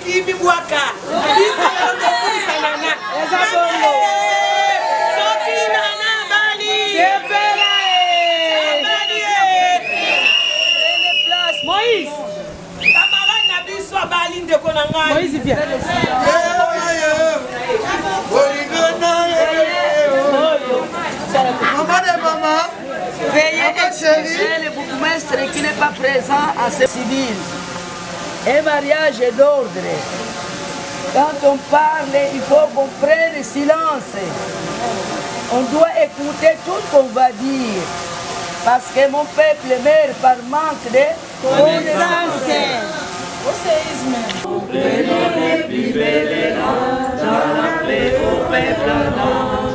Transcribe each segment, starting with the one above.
Kimi Waka. Moïse. Moïse vient. Veuillez excuser le bourgmestre qui n'est pas présent à ce civil. Un mariage est d'ordre. Quand on parle, il faut qu'on prenne le silence. On doit écouter tout ce qu'on va dire. Parce que mon peuple meurt par manque de connaissance. Prenons les plus belles noms dans la paix au peuple ardent.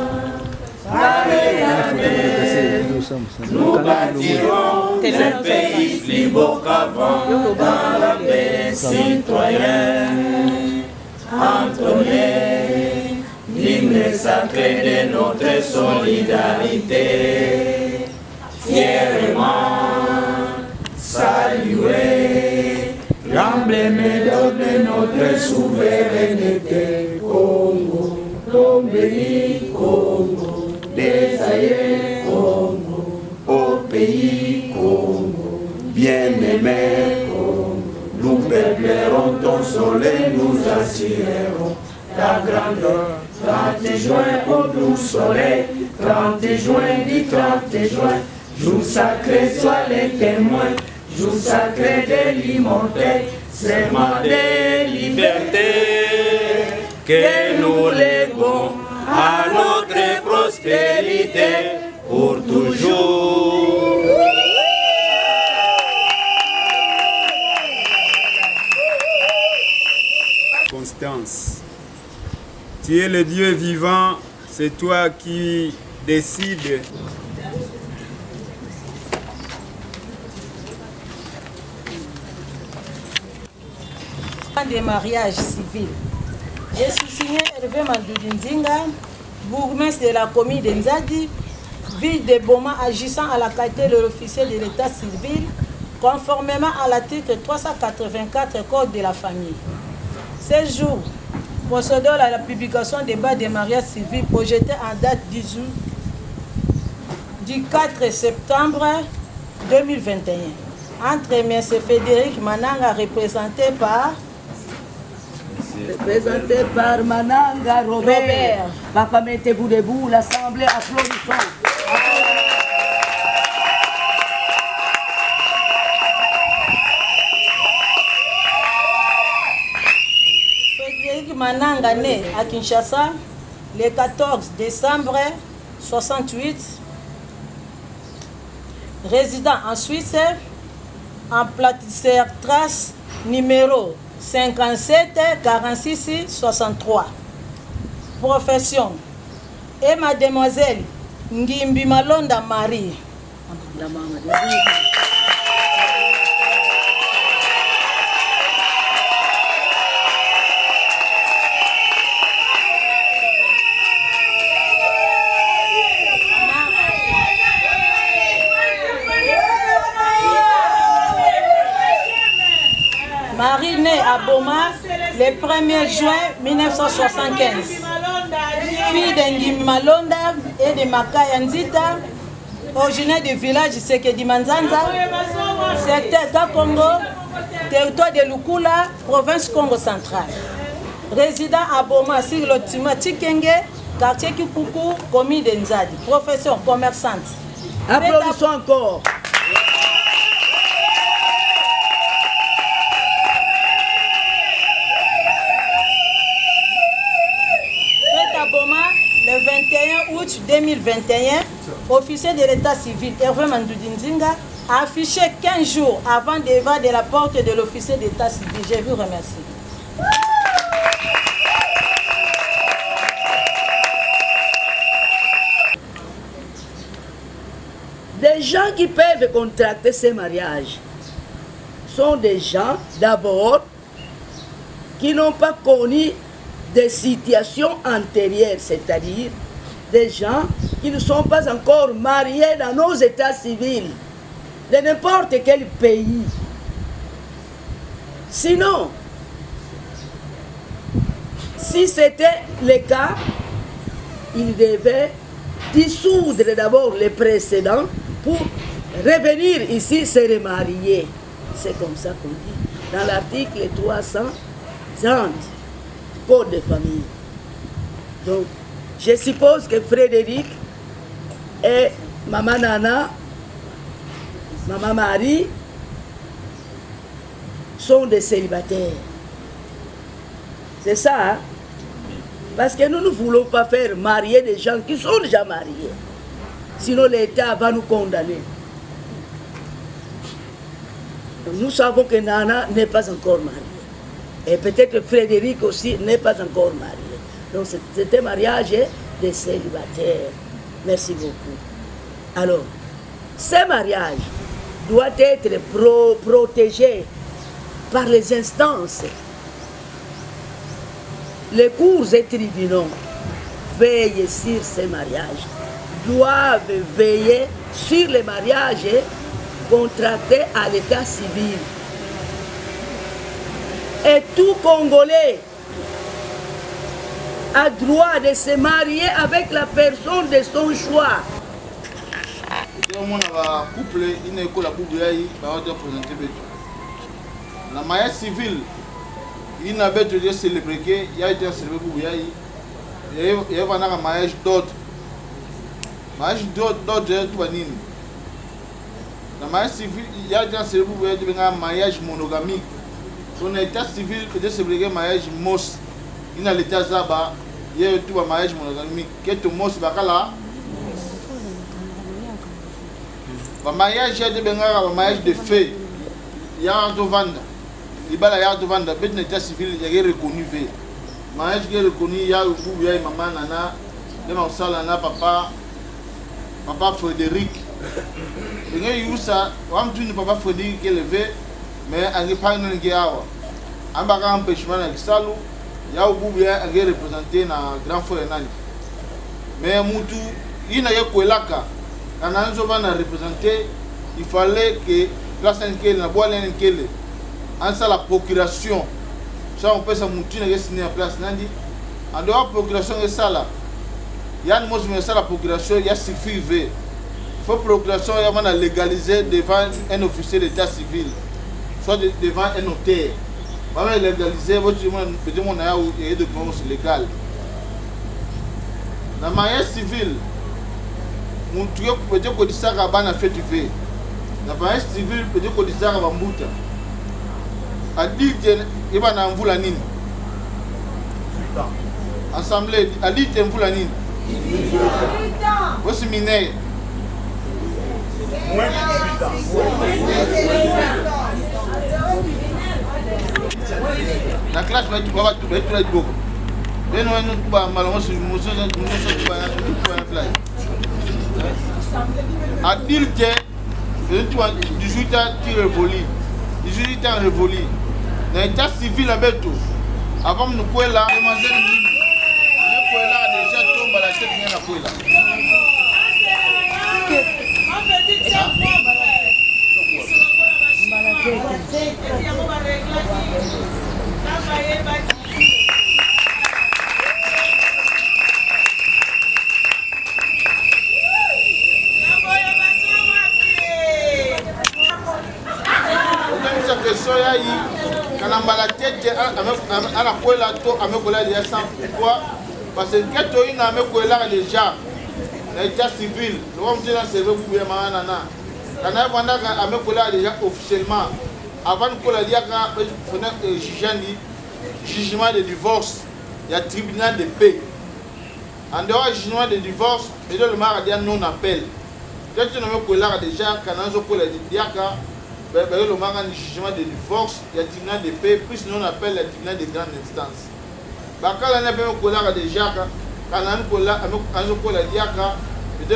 Nous bâtirons ce pays plus beau qu'avant dans la paix citoyenne. Entonner l'hymne sacré de notre solidarité. Fièrement saluer l'emblème de notre souveraineté. Congo, l'embellie Congo, désaillé Congo, au pays Congo, bien-aimé Congo. Nous peuplerons ton soleil, nous assurerons ta grandeur. 30 juin au doux soleil, 30 juin, dit 30 juin, jour sacré, sois les témoins, jour sacré de l'immortel, serment de liberté, que nous léguons à notre prospérité pour toujours. Constance, tu es le Dieu vivant, c'est toi qui décides. Des mariages civils. Je suis signé Hervé Mandoudinzinga, bourgmestre de la commune de Nzadi, ville de Boma, agissant à la qualité de l'officier de l'état civil, conformément à l'article 384 Code de la famille. Ce jour, procédons à la publication des bas des mariages civils projetés en date du 4 septembre 2021 entre M. Frédéric Mananga, représenté par Mananga Robert. Papa, mettez-vous debout, l'Assemblée, applaudissons. Frédéric Mananga, né à Kinshasa le 14 décembre 68, résident en Suisse, en Platisser trace numéro 57 46 63. Profession et mademoiselle Ngimbi Malonda Marie. Marie née à Boma le 1er juin 1975. Fille d'Engim Malonda et de Makaya Nzita, originaire du village Sekedi Manzanza, secteur Congo, territoire de Lukula, province Congo centrale. Résident à Boma sur le Tima Tikenge, quartier Kikuku, commune de Nzadi. Profession commerçante. Applaudissons encore. Le 21 août 2021, officier de l'état civil Hervé Mandoudinzinga a affiché 15 jours avant le départ de la porte de l'officier d'état civil. Je vous remercie. Des gens qui peuvent contracter ces mariages sont des gens, d'abord, qui n'ont pas connu des situations antérieures, c'est-à-dire des gens qui ne sont pas encore mariés dans nos états civils, de n'importe quel pays. Sinon, Si c'était le cas, il devait dissoudre d'abord les précédents pour revenir ici se remarier. C'est comme ça qu'on dit dans l'article 330, Code de famille. Donc, je suppose que Frédéric et Maman Nana, Maman Marie sont des célibataires. C'est ça, hein? Parce que nous ne voulons pas faire marier des gens qui sont déjà mariés. Sinon l'État va nous condamner. Nous savons que Nana n'est pas encore mariée. Et peut-être que Frédéric aussi n'est pas encore marié. Donc c'est un mariage des célibataires. Merci beaucoup. Alors, ce mariage doit être protégé par les instances. Les cours et tribunaux veillent sur ces mariages, doivent veiller sur les mariages contractés à l'état civil. Et tout Congolais a droit de se marier avec la personne de son choix. La mariage civil, il n'a pas été célébré, il a été célébré pour il y a un mariage d'ordre. Mariage d'ordre, tout le la mariage civil, il y a été célébré pour un mariage monogamique. Dans l'état civil, il y a célébré un mariage mos. Il y a l'état zaba, il y a tout un mariage monogamique. Qu'est-ce que mos bakala? Le mariage, il y a un mariage de fait. Il y a un vendre. Il y a un vendre. Dans l'état civil, il y a reconnu. Le mariage qui est reconnu, il y a maman, nana, nana, papa Frédéric. Il y a eu ça, papa Frédéric qui est levé, mais il n'y a pas de guerre. Il y a un empêchement avec Salou, il y a représenté dans grand frère. Mais il y a Kwelaka, quand on a représenté, il fallait que la Sainte-Kele, la boîte Kele, en ça la procuration, ça on peut s'amoutir et signer en place. En dehors de la procuration, il y a la procuration, il y a suffit. Il faut procuration, il y a légaliser devant un officier d'état civil, soit devant un notaire. On va légaliser, votre demande est de commence légal. La mariage civil, on peut dire que ça a fait du fait. La mariage civil peut dire que ça a fait a dit que il va en vouloir nini. Assemblée, a dit que vouloir nini. Aussi miné. Moins de 18 ans. La classe va être beaucoup. Et nous avons pas malheureusement sur a dit que 18 ans qui révolue. 18 ans révolu. Dans l'état civil, avant de nous couler là, on a déjà tombé à la tête de la couille là. Pourquoi? Parce que quand on a déjà l'état civil, nous avons déjà servi pour bien nana. Quand on a déjà officiellement, avant de jugement de divorce, il y a tribunal de paix. En dehors du jugement de divorce, il y a le mariage non appel. Quand on a déjà, quand on a le mariage du jugement de divorce, il y a tribunal de paix, plus non appel le tribunal de grande instance. Quand on a déjà, quand on a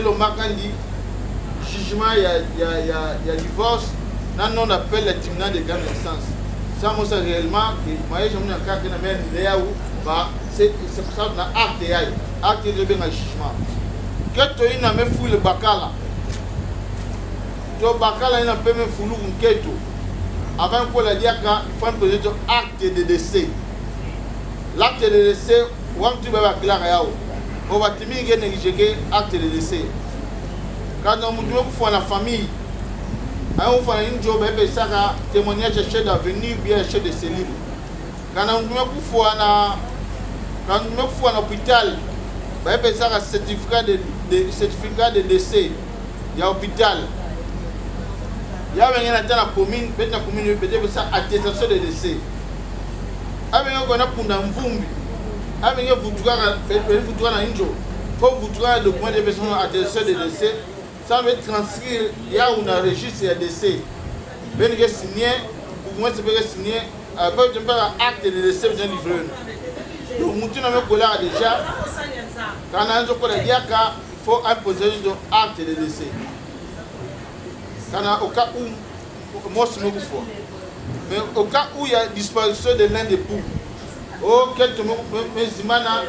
le mariage du jugement, il y a divorce, non appel le tribunal de grande instance. Ça, moi, c'est réellement que moi, je me dis que c'est pour ça qu'on a acte de jugement. Quand on a fouillé le bacala, le bacala il a fait même fouiller un keto. Avant qu'on a dit qu'il faut un acte de décès. l'acte de décès, tu vas clair on va te dire que acte de décès. Quand on me la famille, on fait une job et ça témoignage chef d'avenir bien chef de cellule. Quand on me fait un hôpital, on ça certificat de décès. Il y a hôpital. Il y a la commune, peut-être ça attestation de décès. Avec un pour Namvumbi, avec un foutoir à Injo, il faut foutoir le point de personne attestation de décès. Ça veut transcrire, il y a un registre de décès. Ben que signé, pour moi c'est pas signé, après tu peux un acte de décès bien livré. Donc nous avons collé déjà. Quand on a un collé il faut imposer un acte de décès. Au cas où, moi c'est une fois. Mais au cas où il y a disparition de l'un des poux, quelques zimana,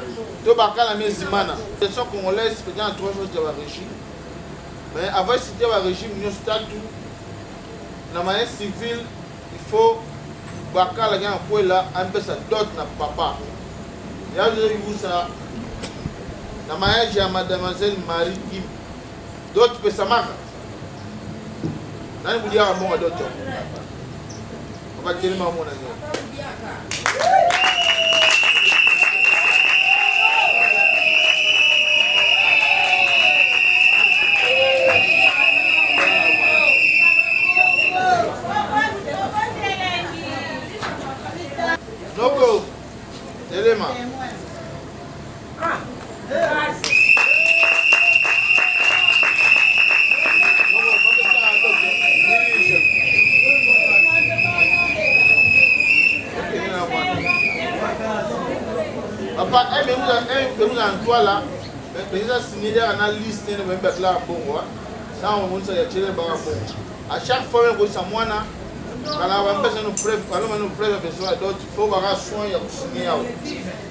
deux bakala mes zimana. Les gens congolaises, peut-être en 3 mois de la régime. Mais avant de citer le régime, nous sommes dans la manière civile, il faut bakala qui est là, un peu sa dot na papa. Il y a eu ça. Dans la manière, j'ai mademoiselle Marie Kim. D'autres peuvent ça marcher. Vous dire à mon docteur. On va tenir mon ami. Noko, élément. Papa, vous en toi là, mais vous avez signé dans liste de même là bon ça on va se tirer par rapport. À chaque fois que ça moi là, quand on va faire nos preuves, quand on nous preuve besoin d'autres, il faut avoir soin ya signer là.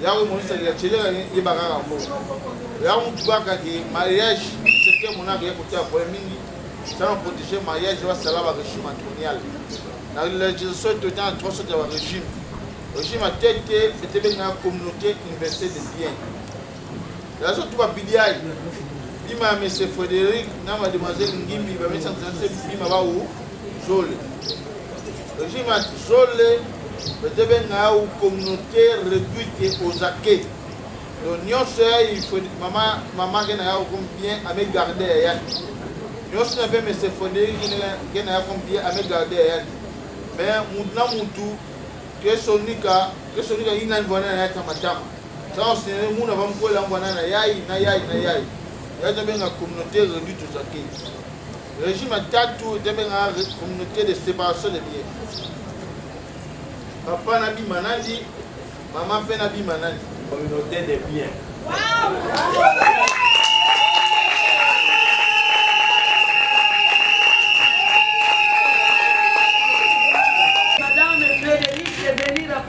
Là on va se tirer les bagarres bon. Là on doit que mariage c'était mon agi côté pour mingi, ça on protéger mariage va ça là va régime matrimonial. La législation est totalement trop sur le régime. Le régime a été dans la communauté université de biens. La chose tout va bien. Bima M. Frédéric, mademoiselle Ngimbi, M. Bima va où Zolé. Le régime a Zolé, peut-être dans la communauté réduite aux acquis. Donc, il faut maman qui a combien à me garder. Nous avons M. Frédéric qui a combien à me garder. Mais maintenant, que sonika ina mbona na tamatama ça c'est nous avons pour la mbona na yai ya debenga communauté réduite aux acquis régime tatu debenga communauté de séparation de biens papa na bimanandi maman pe na bimanandi communauté de biens.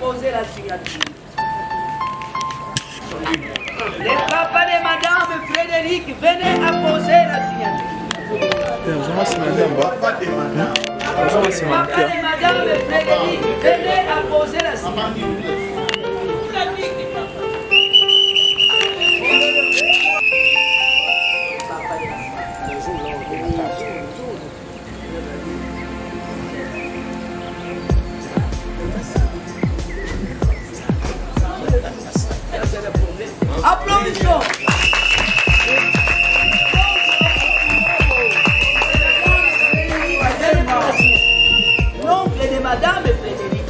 Poser la signature. Le papa de madame Frédéric venez apposer la signature. Le papa de madame Frédéric venez apposer la signature. Applaudissements. L'oncle de madame Frédéric.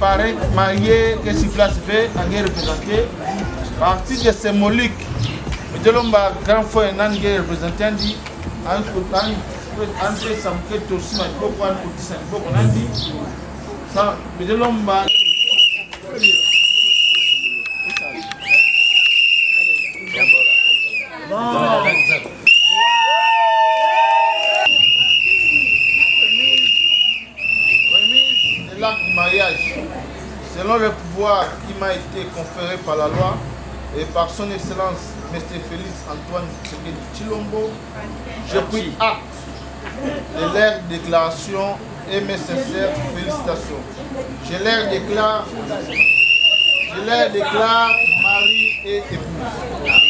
Pareil, marié, que si place fait, en guerre représenté, partie de symbolique. Mais de l'homme, grand frère, en guerre représenté, dit, entre ça, que aussi, mais pourquoi on dit ça, pourquoi on dit ça, mais de l'homme, l'acte du mariage, selon le pouvoir qui m'a été conféré par la loi et par son excellence M. Félix Antoine Tshisekedi Tshilombo, je pris acte de leur déclaration et mes sincères félicitations. Je leur déclare mari et épouse.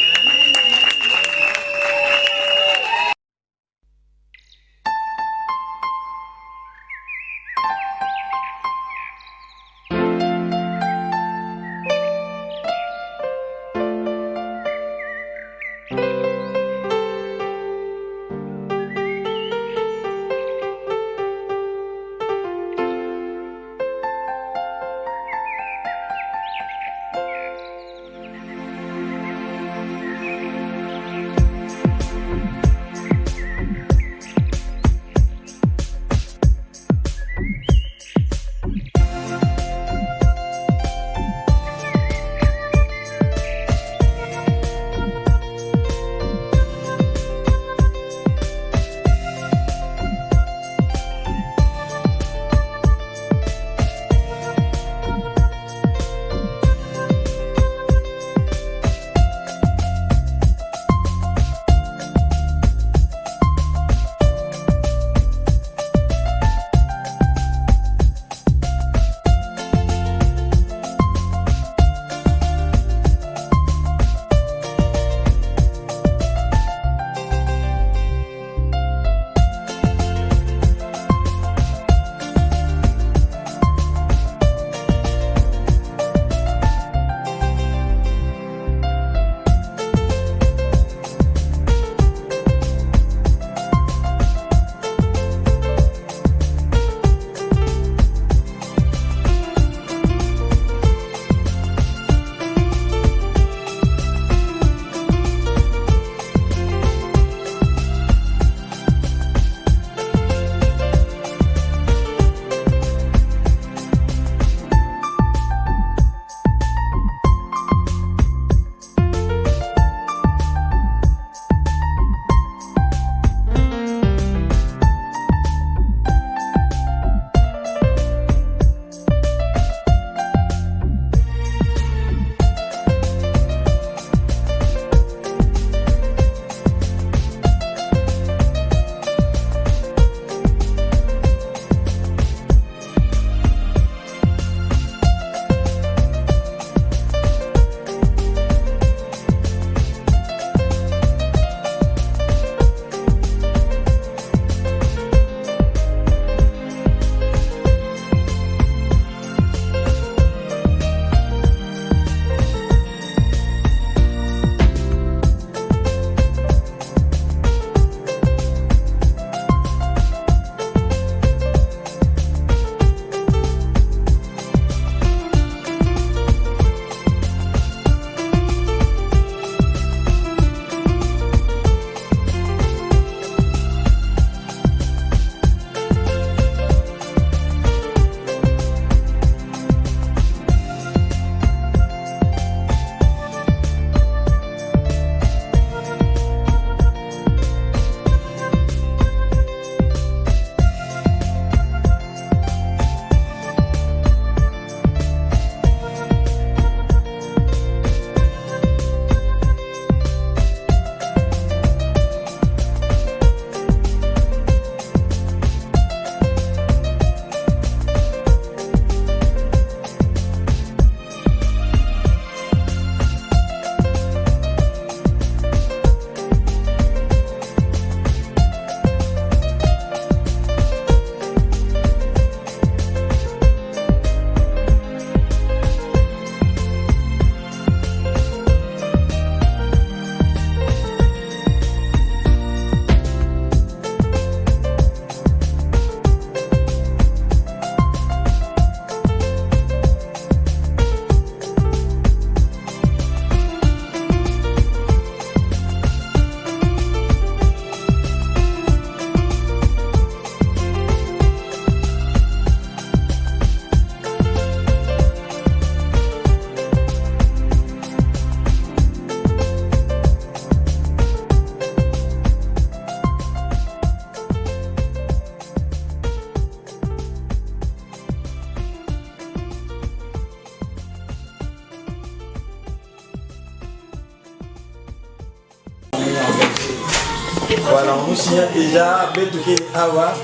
Voilà, on nous signale déjà Betouké Awa.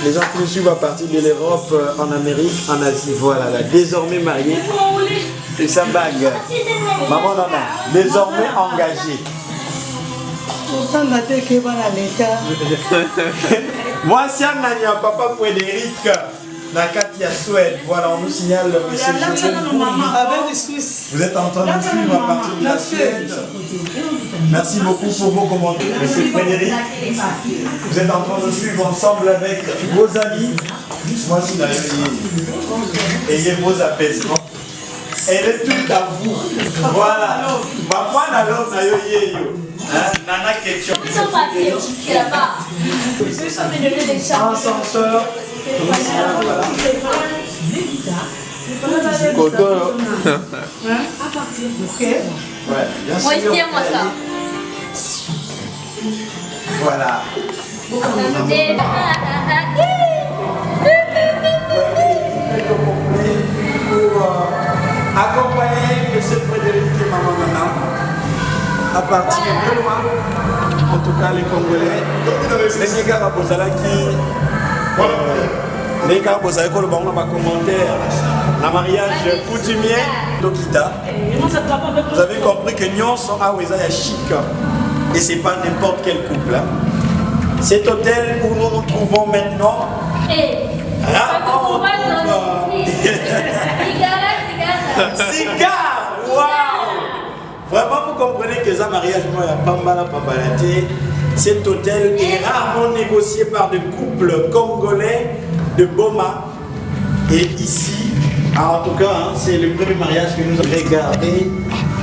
Les gens qui nous suivent à partir de l'Europe, en Amérique, en Asie. Voilà, là, désormais marié. Et sa bague. Maman Nana, désormais engagé. Moi, c'est un Nania, papa Frédéric. Nakati à Suède, voilà, on nous signale le monsieur Joseph. Vous êtes en train de suivre à partir de la Suède. Merci beaucoup pour vos commentaires, monsieur Frédéric. Vous êtes en train de suivre ensemble avec vos amis. Moi, si ayez vos apaisements. Elle est toute à vous. Voilà. Ma foi n'a l'homme n'a yo. Nana question. Ascenseur. Moi, tiens-moi ça. Voilà. Accompagner M. Frédéric et Maman Nana à partir de loin, en tout cas les Congolais, les gars les gars ma commentaire, la mariage coutumier d'Okita. Vous avez compris que Nyon sont à Oueza chic et c'est pas n'importe quel couple. Cet hôtel où nous nous trouvons maintenant, rarement on trouve cigare, waouh! Vraiment, vous comprenez que ça mariage, moi, il y a Pambala, Pambalate. Cet hôtel est rarement négocié par des couples congolais de Boma. Et ici, en tout cas, hein, c'est le premier mariage que nous avons regardé.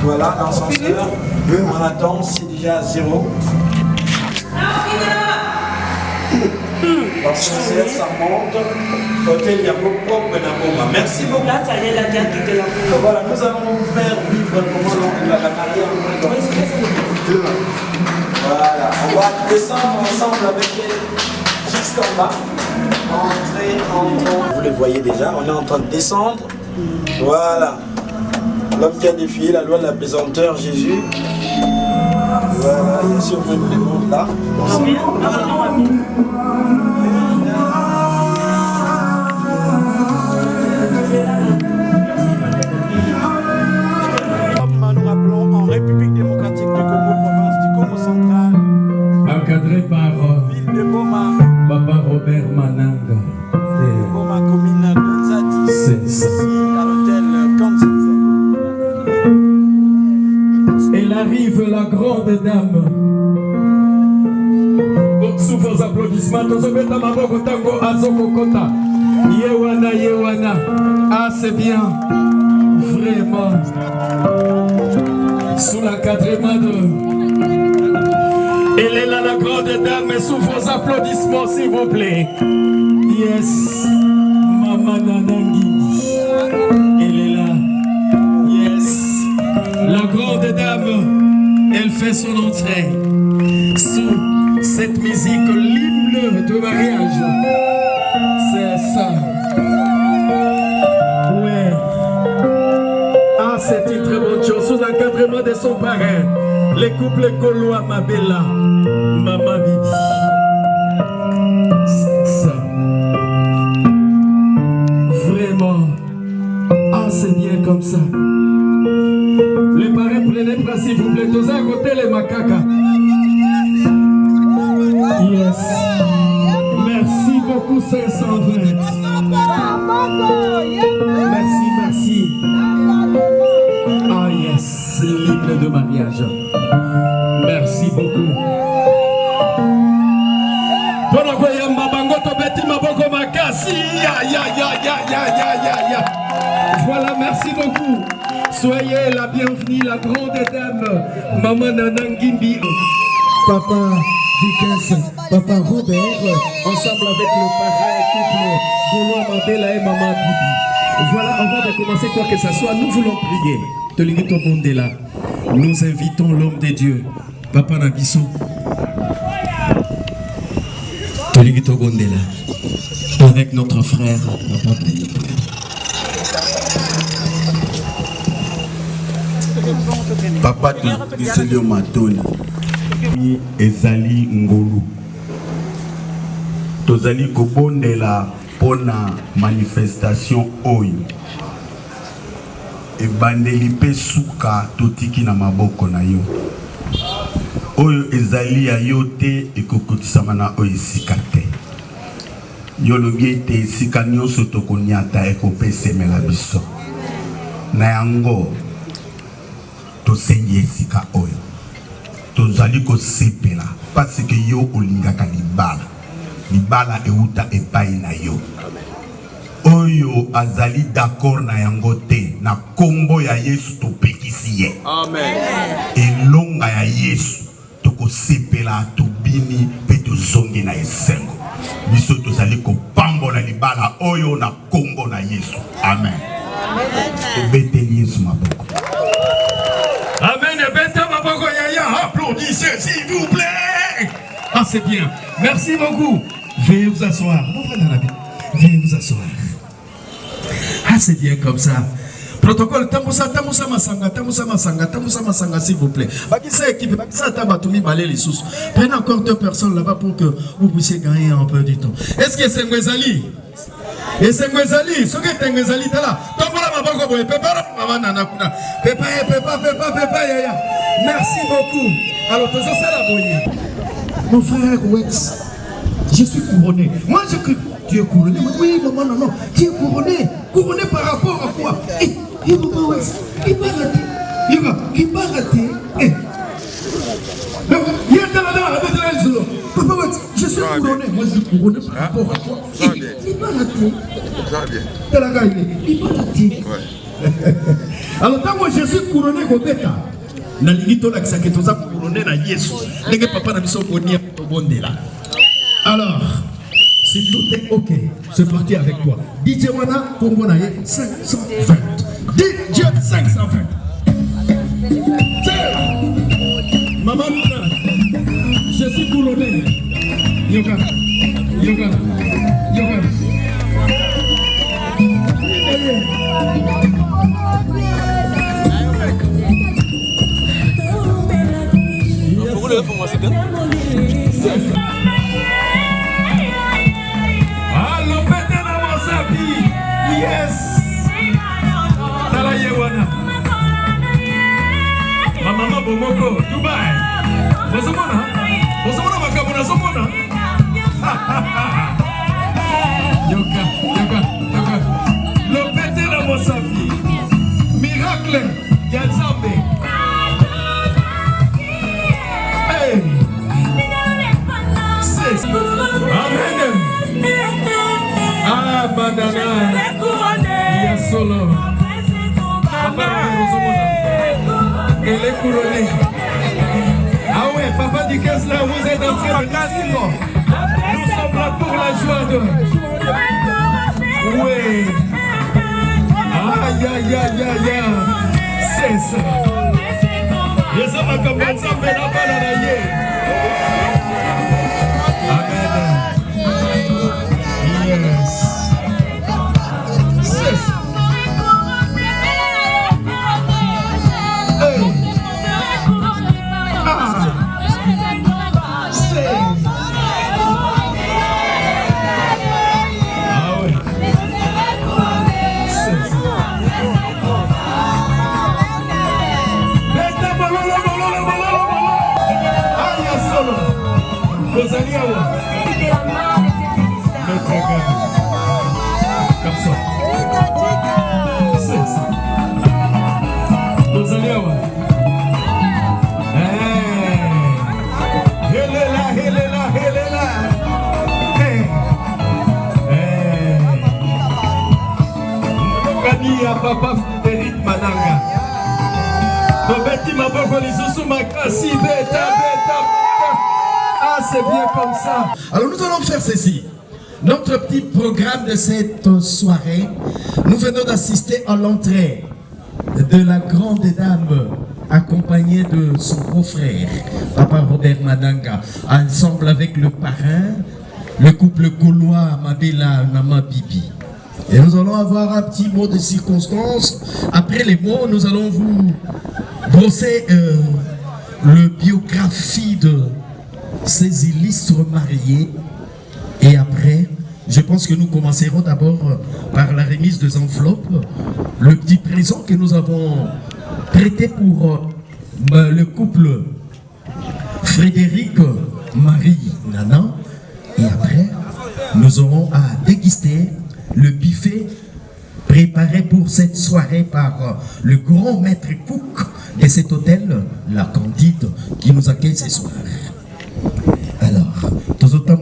Voilà, l'ascenseur. On attend, c'est déjà à 0. L'ascenseur, ça monte. Hôtel, il y a beaucoup propre dans Boma. Merci beaucoup. Là, ça y est, la date de la couleur. Voilà, nous allons vous faire vivre comment la carrière. Voilà, on va descendre ensemble avec elle jusqu'en bas. Vous les voyez déjà, on est en train de descendre. Voilà. L'homme qui a défié la loi de la pesanteur, Jésus. Voilà, il y a sûrement le monde là. Nous rappelons en République démocratique du Congo, province du Congo central. Encadré par ville de Boma. Papa Robert Mananga. Boma, commune de Nzati. C'est ça. Ici, à l'hôtel Kanziza. Elle arrive, la grande dame. Sous vos applaudissements, Tozobeta Maboko Tango Azokokota. Yewana, Yewana. Ah, c'est bien. Vraiment. Sous l'encadrement de... Elle est là, la grande dame, sous vos applaudissements, s'il vous plaît. Yes. Maman Nanangi. Elle est là. Yes. La grande dame, elle fait son entrée. Sous cette musique, l'hymne de mariage. C'est ça. Ouais. Ah, c'est une très bonne chose. Sous l'encadrement de son parrain, les couples Gaulois Mabella, Maman Bibi. C'est ça. Vraiment. Ah, c'est bien comme ça. Les parrains, prenez place s'il vous plaît. Tous à côté les macaques. Yes. Merci beaucoup 520. Merci, merci. Ah yes, l'hymne de mariage. Merci beaucoup. Bon envoyé Mabango Tobeti Maboko Makasi. Voilà, merci beaucoup. Soyez la bienvenue, la grande dame, Maman Nanangimbi. Papa Dickens, Papa Robert, ensemble avec le parrain couple Gaulois Mabella et Maman Bibi. Voilà, avant de commencer quoi que ce soit, nous voulons prier. Tolingito Bondela, nous invitons l'homme de Dieu, Papa Nabiso. Tolingito Bondela, avec notre frère, Papa Bibi. Papa du Seigneur Matoni. Ezali Ngolu. Tozali kobondela pona manifestation oyo. Ebandeli pe suka totiki na maboko na yo. Oyo ezali ya yo te ekokotisama na oyo esika te. Yo lobi ete esika nyonso tokoniata ekopesemela biso. Na yango tosengi esika oyo. Tozali kosepela parce que yo olingaka libala. Libala euta epai na yo. Oyo azali d'accord na yango te na kombo ya Yesu topekisi ye. Amen. Elonga ya Yesu tokosepela tobini pe tozongi na esengo. Biso tozali kopambola libala oyo na kombo na Yesu. Amen. Tobeteli Yesu maboko. Amen. Bête maboko yaya. Applaudissez s'il vous plaît. Ah c'est bien. Merci beaucoup. Veuillez vous asseoir. Veuillez vous asseoir. Ah c'est bien comme ça. Protocole, tamusa masanga, s'il vous plaît. Bakissa équipe, bakissa tabatumi balé les sous. Prenez encore 2 personnes là-bas pour que vous puissiez gagner un peu du temps. Est-ce que c'est Ngwezali? Et c'est Ngwezali, ce que c'est Ngwezali, t'es là. Tombola maboko boy, pepa maman nana kuna. Pepa yaya. Merci beaucoup. Alors, tout ça c'est la boye. Mon frère Wex, je suis couronné. Moi je cru. Tu es couronné? Oui, maman, non. Tu es couronné. Couronné par rapport à quoi? Il va rater. Je suis couronné. Moi, je suis couronné par rapport à quoi? Il va rater. Il va rater. Alors, quand moi, je suis couronné, Robeta, na limito la que tu as couronné na Yesu. Les papa na biso bonnia là. Alors, si tout est ok, c'est parti avec toi. DJ Wana, Congo Naye, 520. DJ 520. Maman Luna, je suis couronné. Yoga. Allo pete na Wasabi. Yes. Tala Yewana. Mama Bomoko, Dubai. Bozomona makabona zomona. Yoga. Lo pete na Wasabi. Miracle ya Nzambe. Hey. Amen. Ah, bandana. Il solo. Papa, elle est couronnée. Ah ouais, papa dit que là, vous êtes en train de nous. Nous sommes là pour la joie de. Oui. Aïe. C'est ça. Les hommes comme ça, mais la balle à la Amen. Yes. Yes. Hey. Ah. C'est. Ah oui. C'est. Papa Frédéric Mananga. Ah, c'est bien comme ça. Alors nous allons faire ceci. Notre petit programme de cette soirée, nous venons d'assister à l'entrée de la grande dame accompagnée de son beau-frère, Papa Robert Mananga, ensemble avec le parrain, le couple gaulois Mabela Nama Bibi. Et nous allons avoir un petit mot de circonstance. Après les mots, nous allons vous brosser le biographie de ces illustres mariés. Et après, je pense que nous commencerons d'abord par la remise des enveloppes, le petit présent que nous avons prêté pour le couple Frédéric Marie Nana. Et après, nous aurons à déguster le buffet préparé pour cette soirée par le grand maître cook de cet hôtel, la Candide, qui nous accueille ce soir. Alors, votre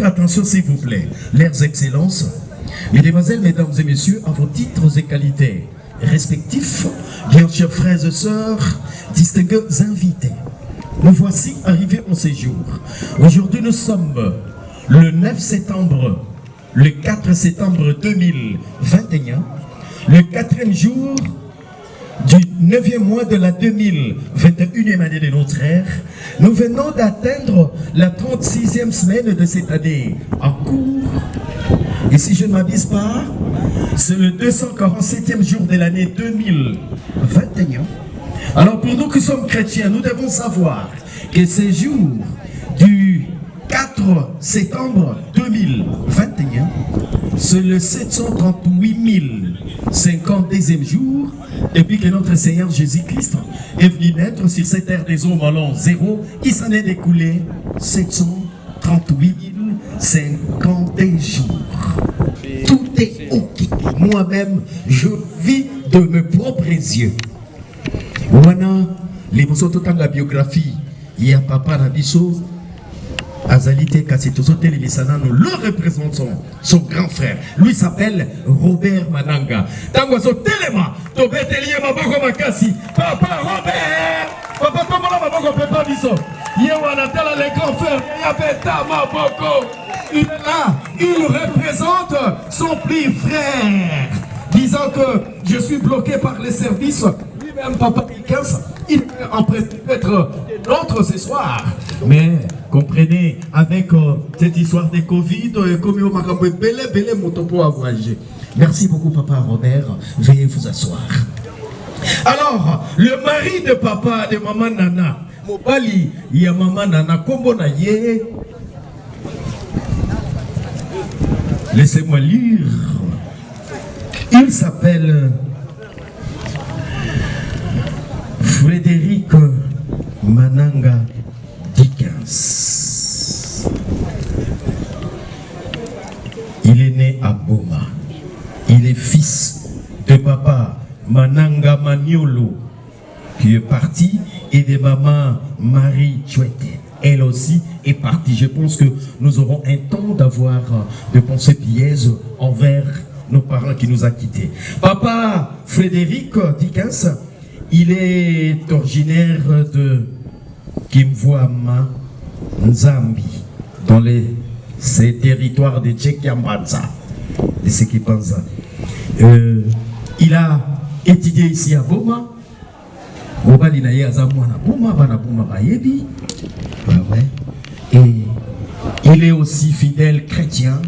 attention s'il vous plaît, leurs excellences, mesdemoiselles, mesdames et messieurs, à vos titres et qualités respectifs, bien chers frères et sœurs, distingués invités. Nous voici arrivés au séjour. Aujourd'hui, nous sommes le 9 septembre, le 4 septembre 2021, le 4e jour du 9e mois de la 2021e année de notre ère. Nous venons d'atteindre la 36e semaine de cette année en cours. Et si je ne m'abuse pas, c'est le 247e jour de l'année 2021. Alors pour nous qui sommes chrétiens, nous devons savoir que ce jour du 4 septembre 2021, c'est le 738 052e jour depuis que notre Seigneur Jésus-Christ est venu naître sur cette terre des hommes en l'an 0. Il s'en est découlé 738 051 jours. Tout est ok. Moi-même, je vis de mes propres yeux. Wana, les mots de la biographie, il y a papa Nabiso, Azalité Kassitoso Télévisana, nous le représentons, son grand frère. Lui s'appelle Robert Mananga. Tangozo Téléma, Tobetelier Maboko Makasi, Papa Robert, Papa Tomola Maboko Pepa Biso, Yewana Tala les grands frères, Yabeta Maboko. Il est là, il représente son petit frère, disant que je suis bloqué par les services. Lui-même, Papa Pilkins, il peut en être l'autre ce soir. Mais comprenez, avec cette histoire de Covid, comme il m'a belé motopo à voyager. Merci beaucoup, Papa Robert. Veuillez vous asseoir. Alors, le mari de Papa, de Maman Nana, Mobali, il y a Maman Nana, Kombo Naye. Laissez-moi lire. Il s'appelle Frédéric Mananga Dickens. Il est né à Boma. Il est fils de papa Mananga Maniolo qui est parti et de maman Marie Chouette. Elle aussi est partie. Je pense que nous aurons un temps d'avoir de pensées pieuses envers nos parents qui nous a quittés. Papa Frédéric Dickens, il est originaire de Kimvuama, Nzambi, dans ces territoires de Tchekiambanza, de Sekipanza. Il a étudié ici à Boma. Et il est aussi fidèle chrétien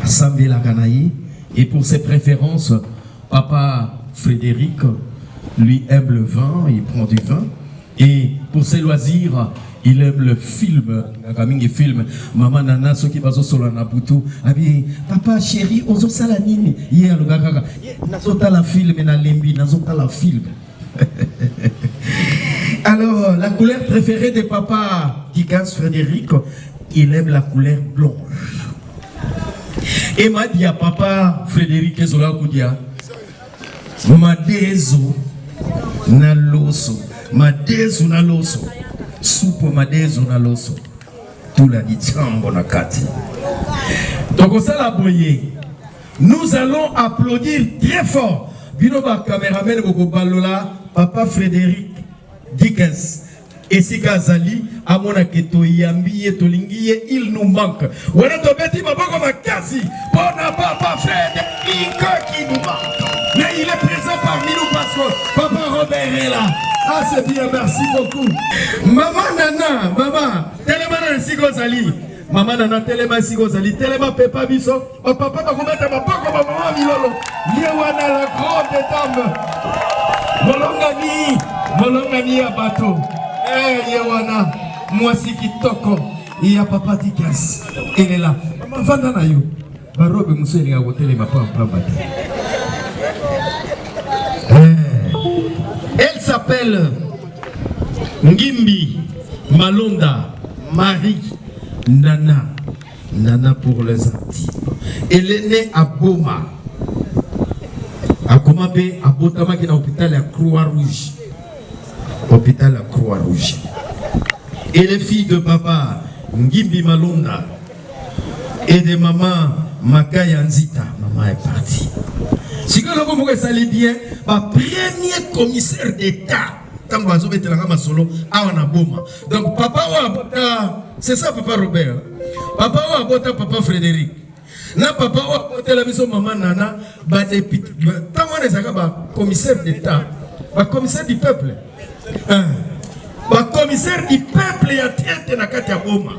à Sambe la Ganaï. Et pour ses préférences, papa Frédéric lui aime le vin, il prend du vin. Et pour ses loisirs, il aime le film, Maman Nana, ceux qui basent sur la Nabuto. Papa chéri, ozo salanini. Hier, le gars, nazota la film, na lembi, nazota la film. Alors, la couleur préférée de papa Dickens Frédéric, il aime la couleur blanche. Et m'a dit à papa Frédéric Ezola Koudia, Madezo na loso, Madezo na loso, soupe Madezo na loso, tout la dit chambo na kati. Donc ça la boye, nous allons applaudir très fort. Binoba caméraman Boko Balola, papa Frédéric Dickens. Et si Kazali, à mon aketo yambi et tolingi, il nous manque. Voilà ton petit maboko makasi, pour papa Frédéric qui nous manque. Mais il est présent parmi nous parce que papa Robert est là. Ah c'est bien, merci beaucoup. Maman Nana, maman, tellement si Kazali. Maman nana telema siko zali telema pepa biso. Papa va mettre ma pako maman milolo. Yewana la grande dame. Molongani ya bato. Yewana mwasi kitoko. Il y a papa Tikas. Elle est là. Maman vanda na yo. Barobe muso elinga kotelema pa bata. Elle s'appelle Ngimbi Malonda Marie Nana. Nana pour les Antilles. Elle est née à Boma. À Komabé, à Botama, qui est à l'hôpital à Croix-Rouge. Hôpital à Croix-Rouge. Elle est fille de papa Ngimbi Malonda et de maman Makaya Nzita. Maman est partie. Si vous voulez salir bien, le premier commissaire d'État, quand vous avez été là, donc papa c'est ça papa Robert. Papa a papa Frédéric. Na papa a la maison maman Nana, tant on est commissaire d'État, commissaire du peuple. Commissaire du peuple, il y a tête na kati ya boma.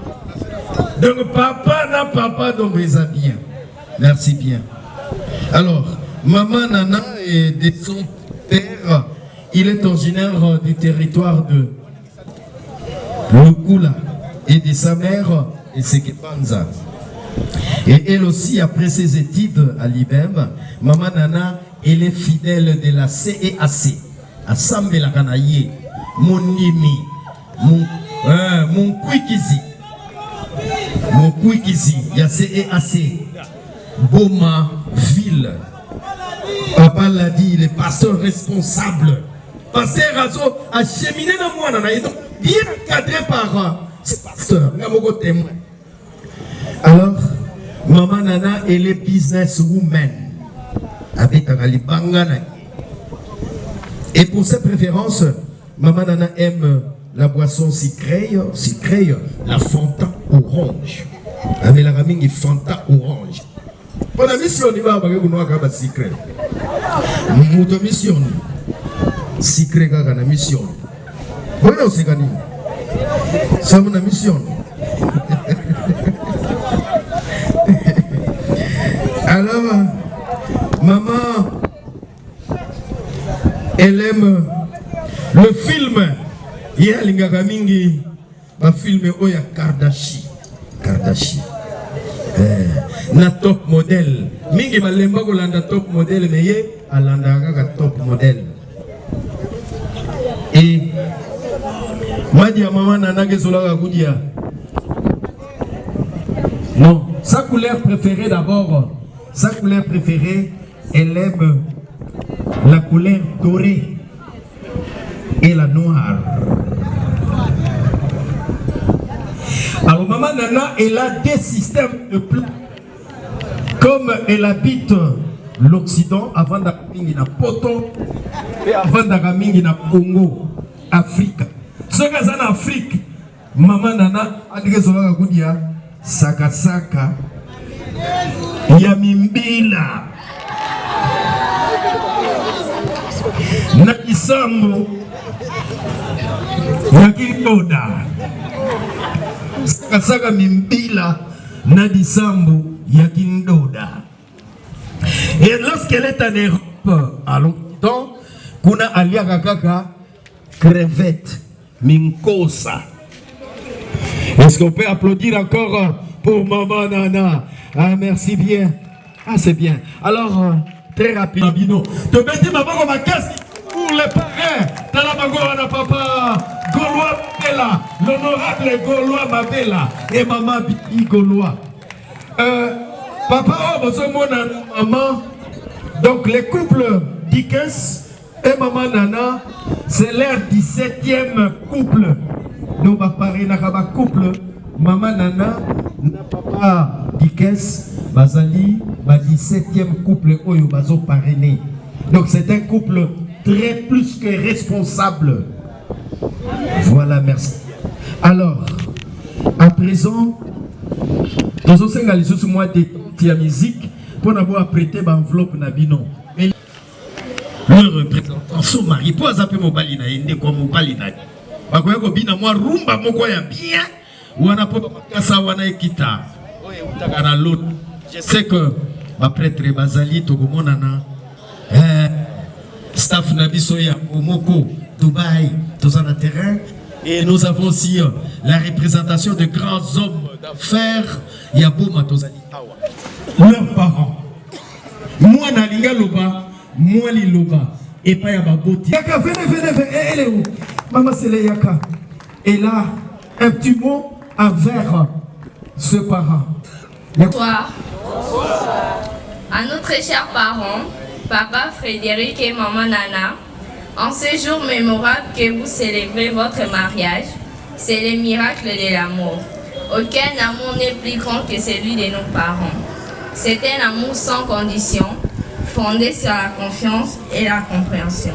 Donc papa donc ils ont bien. Merci bien. Alors maman Nana et de son père, il est originaire du territoire de Lukula et de sa mère et Sekepanza. Et elle aussi, après ses études à l'IBEM, maman Nana, elle est fidèle de la CEAC, Assemblée la Kanaye, mon Nimi, mon Kouikizi, il y a CEAC, Boma, ville. Papa l'a dit, le pasteur responsable. Pasteur Azo a cheminé dans moi, bien cadré par ce pasteur. Alors, maman Nana, elle est businesswoman. Et pour ses préférences, maman Nana aime la boisson sucrée, la Fanta orange. Avec la ramine Fanta orange. Pour la mission, il va avoir un secret. Notre mission, secret, la mission. Voilà, c'est gagné. C'est mon mission. Alors, maman, elle aime le film. Il y a l'ingagamingi, le film Oya Kardashian. Na top modèle. Mingi balemba kolanda top modèle mais ye alanda kaka top modèle. Et madi ya maman Nana kezola kudia. Non, sa couleur préférée d'abord, sa couleur préférée, elle aime la couleur dorée et la noire. Alors maman Nana, elle a des systèmes de plats. Comme elle habite l'Occident, avant d'arriver na Poto et avant d'arriver na Congo, Afrique. Ce que c'est en Afrique, maman Nana a dit que saka saka Yamimbila Nakisambo Yakindoda saka saka Mimbila Nadisambo Yakindoda. Et lorsqu'elle est en Europe, à l'Occident, kuna aliaka kaka crevette minkosa. Est-ce qu'on peut applaudir encore pour maman Nana? Ah, merci bien. Ah, c'est bien. Alors, très rapidement. Tu me dis, maman, on m'a cassé pour les parrains. T'as la maman, papa Gaulois Mabela, l'honorable Gaulois Mabela et maman Bibi Gaulois. Papa, maman. Donc, les couples Dickens et maman Nana, c'est leur 17e couple. Nous va parler d'un couple. Maman Nana, papa Dickens, Bazali, 17e couple Oyo Bazo parrainé. Donc c'est un couple très plus que responsable. Voilà, merci. Alors, à présent, nous avons fait mois de musique pour avoir prêté l'enveloppe Nabino. Le représentant, son mari, pour appeler mon balina, il n'est pas mon balina. Bakoya ko bina moi rumba moko ya bien wana po kasa wana ekita na l'autre. Je sais que ma prêtre bazali tokomonana staff nabiso ya Omoko Dubaï tous en terrain et nous avons aussi la représentation de grands hommes d'affaires Yaboma tozali leurs parents moi na linga loba moi li loba et pas ya baboti yaka venez maman Sele Yaka et là un petit mot envers ce parent. Bonsoir. À nos très chers parents, papa Frédéric et maman Nana, en ce jour mémorable que vous célébrez votre mariage, c'est le miracle de l'amour. Aucun amour n'est plus grand que celui de nos parents. C'est un amour sans condition, fondé sur la confiance et la compréhension.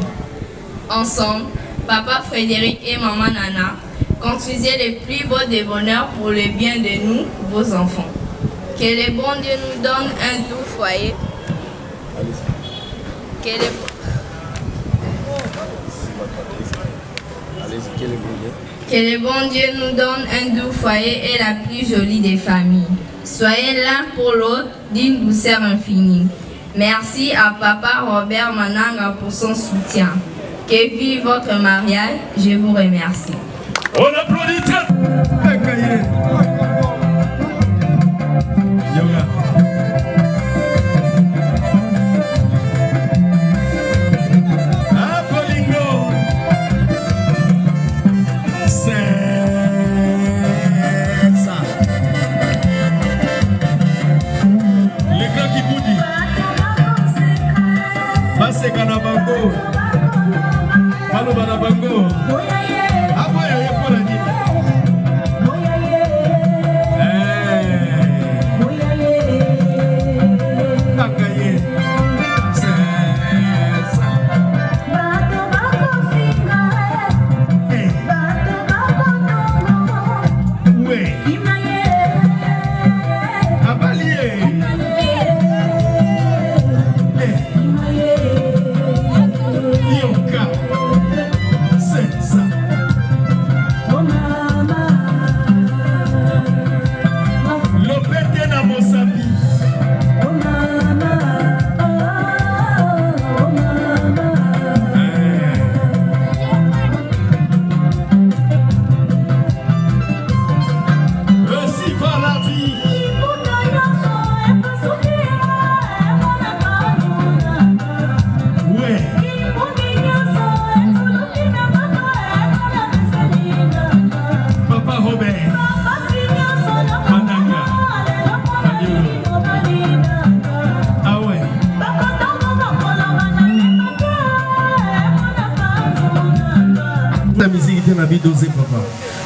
Ensemble, papa Frédéric et maman Nana construisez le plus beau des bonheurs pour le bien de nous, vos enfants. Que le bon Dieu nous donne un doux foyer. Que le bon Dieu nous donne un doux foyer et la plus jolie des familles. Soyez l'un pour l'autre d'une douceur infinie. Merci à papa Robert Mananga pour son soutien. Que vive votre mariage, je vous remercie. On applaudit très.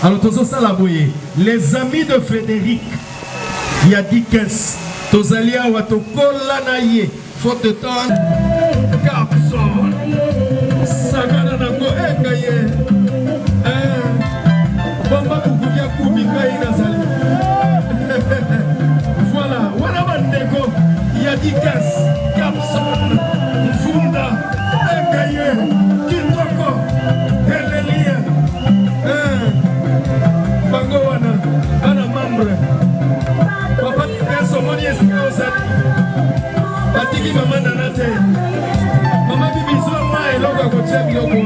Alors, les amis de Frédéric, il y a 10 caisses. Tozalia ou Atokola Naye, faute de temps. Capson, Sagana Nango Ekaye, Bamba Kukuya Kumika Inazali. Voilà, voilà Mandeko, il y a 10 caisses. Capson, Funda, Ekaye, Kitoko, Helelia. Bangowana, Anna Mambre, Papa Somoni Escosa, Patiki Maman Nanate, Mama Bibi Zoma et Loga Kochak Yoko.